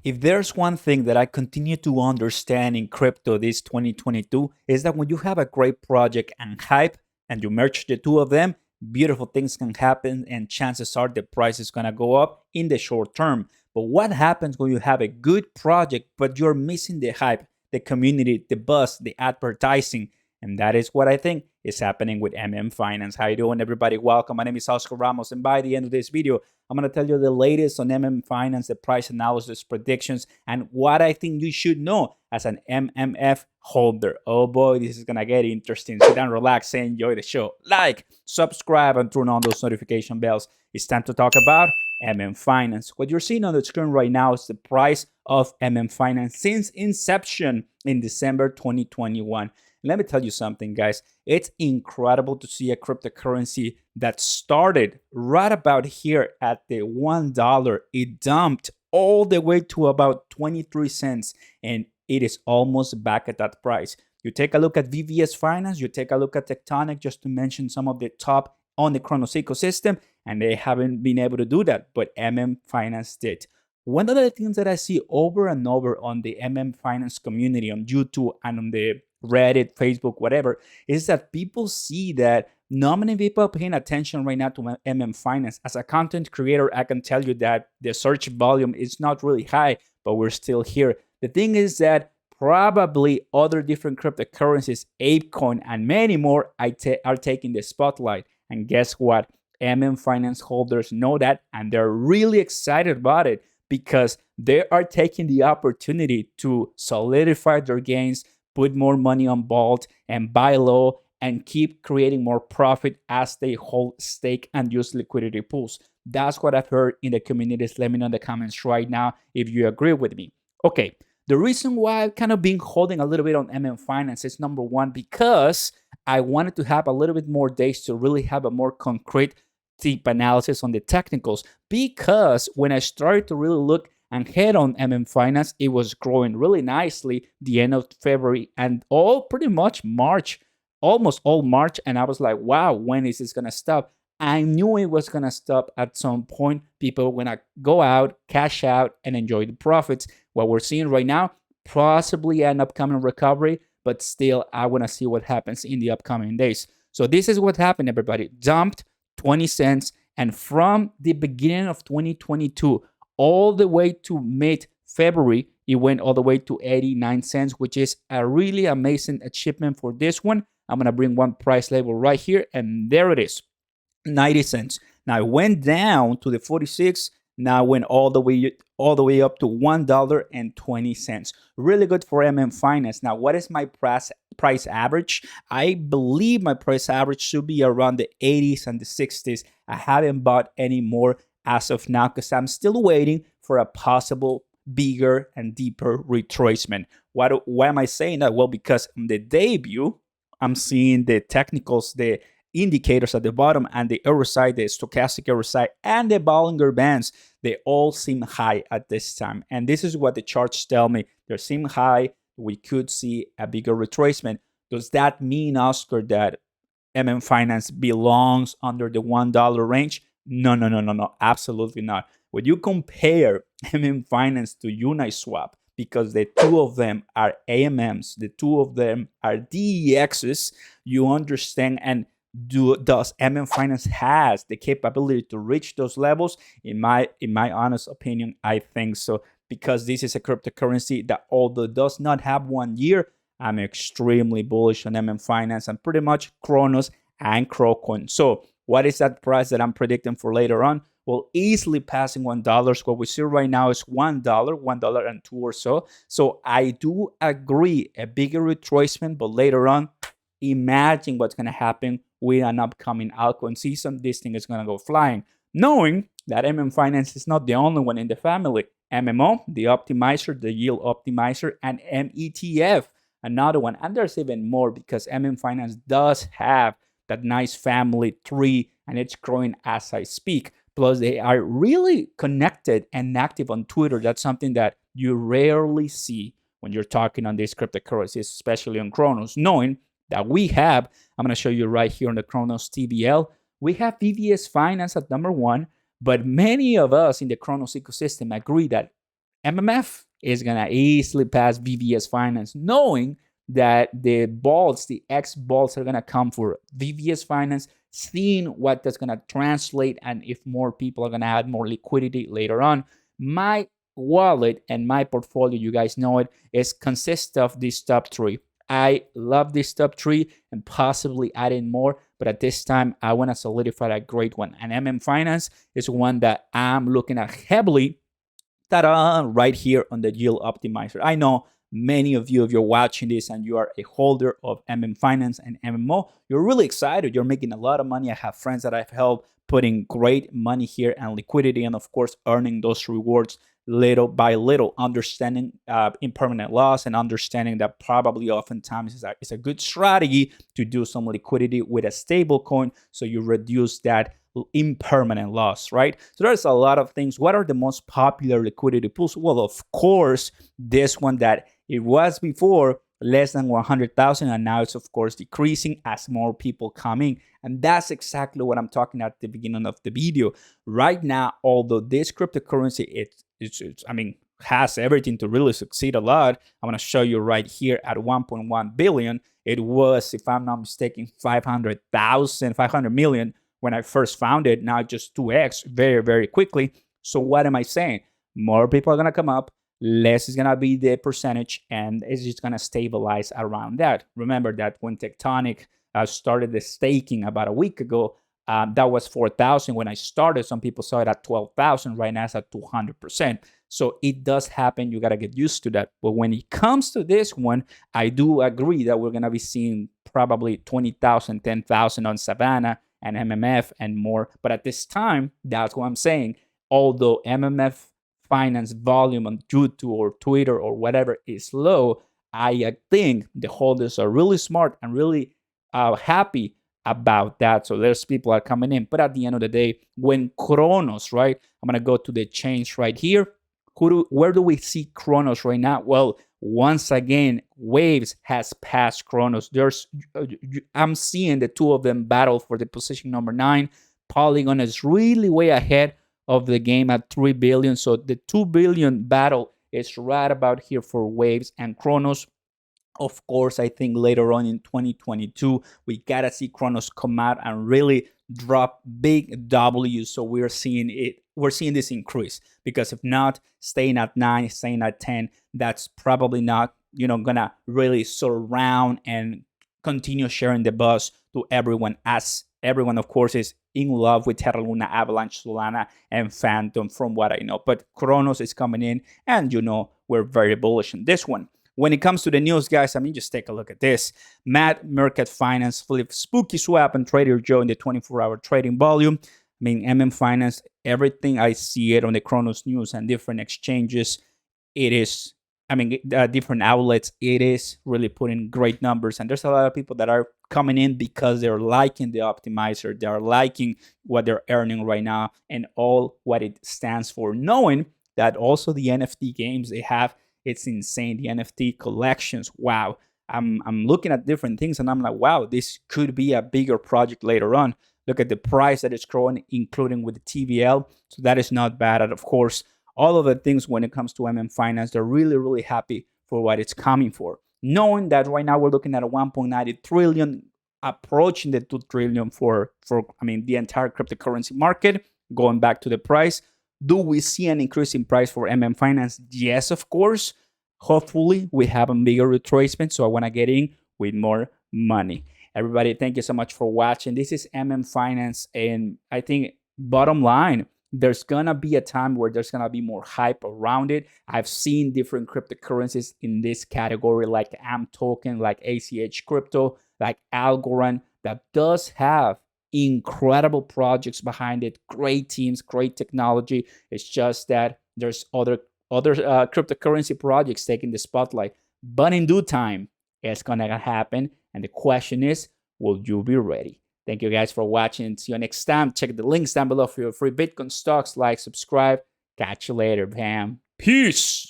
If there's one thing that I continue to understand in crypto this 2022 is that when you have a great project and hype and you merge the two of them, beautiful things can happen and chances are the price is going to go up in the short term. But what happens when you have a good project but you're missing the hype, the community, the buzz, the advertising? And that is what I think is happening with MM.Finance. How you doing, everybody? Welcome. My name is Oscar Ramos, and by the end of this video, I'm going to tell you the latest on MM.Finance, the price analysis, predictions, and what I think you should know as an MMF holder. Oh boy, this is going to get interesting. Sit down, relax, and enjoy the show. Like, subscribe, and turn on those notification bells. It's time to talk about MM.Finance. What you're seeing on the screen right now is the price of MM.Finance since inception in December 2021. Let me tell you something, guys. It's incredible to see a cryptocurrency that started right about here at the $1. It dumped all the way to about 23 cents, and it is almost back at that price. You take a look at VVS Finance, you take a look at Tectonic, just to mention some of the top on the Cronos ecosystem, and they haven't been able to do that, but MM.Finance did. One of the things that I see over and over on the MM.Finance community on YouTube and on the Reddit, Facebook, whatever, is that people see that not many people are paying attention right now to MM.Finance. As a content creator, I can tell you that the search volume is not really high, but we're still here. The thing is that probably other different cryptocurrencies, ApeCoin, and many more are taking the spotlight. And guess what? MM.Finance holders know that, and they're really excited about it because they are taking the opportunity to solidify their gains, put more money on Vault, and buy low and keep creating more profit as they hold stake and use liquidity pools. That's what I've heard in the communities. Let me know in the comments right now if you agree with me. Okay, the reason why I've kind of been holding a little bit on MM.Finance is number one, because I wanted to have a little bit more days to really have a more concrete deep analysis on the technicals, because when I started to really look and head on MM.Finance, it was growing really nicely the end of February and all pretty much March, almost all March. And I was like, wow, when is this going to stop? I knew it was going to stop at some point. People were going to go out, cash out, and enjoy the profits. What we're seeing right now, possibly an upcoming recovery, but still, I want to see what happens in the upcoming days. So this is what happened, everybody. Dumped 20 cents. And from the beginning of 2022, all the way to mid-February, it went all the way to 89 cents, which is a really amazing achievement for this one. I'm going to bring one price level right here, and there it is, 90 cents. Now it went down to the 46. Now it went all the way up to $1.20. Really good for MM.Finance. Now, what is my price average? I believe my price average should be around the 80s and the 60s. I haven't bought any more as of now because I'm still waiting for a possible bigger and deeper retracement. Why am I saying that? Well, because on the debut, I'm seeing the technicals, the indicators at the bottom, and the RSI, the stochastic RSI, and the Bollinger Bands, they all seem high at this time. And this is what the charts tell me. They seem high. We could see a bigger retracement. Does that mean, Oscar, that MM.Finance belongs under the $1 range? No, absolutely not. When you compare MM.Finance to Uniswap, because the two of them are AMMs, the two of them are DEXs, you understand, and does MM.Finance has the capability to reach those levels? In my honest opinion, I think so, because this is a cryptocurrency that, although it does not have 1 year, I'm extremely bullish on MM.Finance and pretty much Cronos and Crocoin. So what is that price that I'm predicting for later on? Well, easily passing $1. What we see right now is $1, $1.02 or so. So I do agree, a bigger retracement, but later on, imagine what's going to happen with an upcoming altcoin season. This thing is going to go flying, knowing that MM.Finance is not the only one in the family. MMO, the Optimizer, the Yield Optimizer, and METF, another one. And there's even more, because MM.Finance does have that nice family tree, and it's growing as I speak. Plus, they are really connected and active on Twitter. That's something that you rarely see when you're talking on these cryptocurrencies, especially on Cronos, knowing that we have, I'm going to show you right here on the Cronos TBL, we have VVS Finance at number one, but many of us in the Cronos ecosystem agree that MMF is going to easily pass VVS Finance, knowing that the balls, the X balls are going to come for VVS Finance, seeing what that's going to translate and if more people are going to add more liquidity later on. My wallet and my portfolio, you guys know it, is consists of these top three. I love this top three and possibly adding more, but at this time, I want to solidify a great one. And MM.Finance is one that I'm looking at heavily. Ta-da, right here on the yield optimizer. I know many of you, if you're watching this and you are a holder of MM.Finance and MMO, you're really excited. You're making a lot of money. I have friends that I've helped putting great money here and liquidity, and of course, earning those rewards little by little, understanding impermanent loss and understanding that probably oftentimes is a good strategy to do some liquidity with a stable coin so you reduce that impermanent loss, right? So there's a lot of things. What are the most popular liquidity pools? Well, of course, this one that it was before less than 100,000, and now it's of course decreasing as more people come in. And that's exactly what I'm talking at the beginning of the video. Right now, although this cryptocurrency, it's has everything to really succeed a lot. I'm going to show you right here at 1.1 billion. It was, if I'm not mistaken, 500 million when I first found it. Now just 2x very, very quickly. So what am I saying? More people are going to come up, less is going to be the percentage, and it's just going to stabilize around that. Remember that when Tectonic started the staking about a week ago, that was 4,000 when I started. Some people saw it at 12,000. Right now it's at 200%. So it does happen. You got to get used to that. But when it comes to this one, I do agree that we're going to be seeing probably 20,000, 10,000 on Savannah and MMF and more. But at this time, that's what I'm saying. Although MMF finance volume on YouTube or Twitter or whatever is low, I think the holders are really smart and really happy about that. So there's people are coming in. But at the end of the day, when Cronos, right, I'm going to go to the change right here. Where do we see Cronos right now? Well, once again, Waves has passed Cronos. I'm seeing the two of them battle for the position number 9. Polygon is really way ahead of the game at 3 billion. So the 2 billion battle is right about here for Waves and Cronos. Of course, I think later on in 2022, we gotta see Cronos come out and really drop big W. So we're seeing it. We're seeing this increase, because if not, staying at 9, staying at 10, that's probably not, gonna really surround and continue sharing the buzz to everyone, as everyone, of course, is in love with Terra Luna, Avalanche, Solana, and Phantom, from what I know. But Cronos is coming in, and we're very bullish on this one. When it comes to the news, guys, just take a look at this. Matt Market Finance flipped Spooky Swap and Trader Joe in the 24-hour trading volume. MM.Finance, everything I see it on the Cronos News and different exchanges, it is, different outlets, it is really putting great numbers. And there's a lot of people that are coming in because they're liking the optimizer. They're liking what they're earning right now and all what it stands for, knowing that also the NFT games they have, it's insane. The NFT collections, wow. I'm looking at different things and I'm like, wow, this could be a bigger project later on. Look at the price that it's growing, including with the TVL. So that is not bad. And of course, all of the things when it comes to MM.Finance, they're really, really happy for what it's coming for. Knowing that right now we're looking at a 1.90 trillion, approaching the 2 trillion for the entire cryptocurrency market. Going back to the price, do we see an increase in price for MM.Finance? Yes, of course. Hopefully, we have a bigger retracement, so I want to get in with more money. Everybody, thank you so much for watching. This is MM.Finance, and I think bottom line, there's going to be a time where there's going to be more hype around it. I've seen different cryptocurrencies in this category, like AM token, like ACH crypto, like algorand, that does have incredible projects behind it, great teams, great technology. It's just that there's other cryptocurrency projects taking the spotlight. But in due time, it's gonna happen. And the question is, will you be ready? Thank you guys for watching. See you next time. Check the links down below for your free Bitcoin stocks. Like, subscribe. Catch you later, fam. Peace.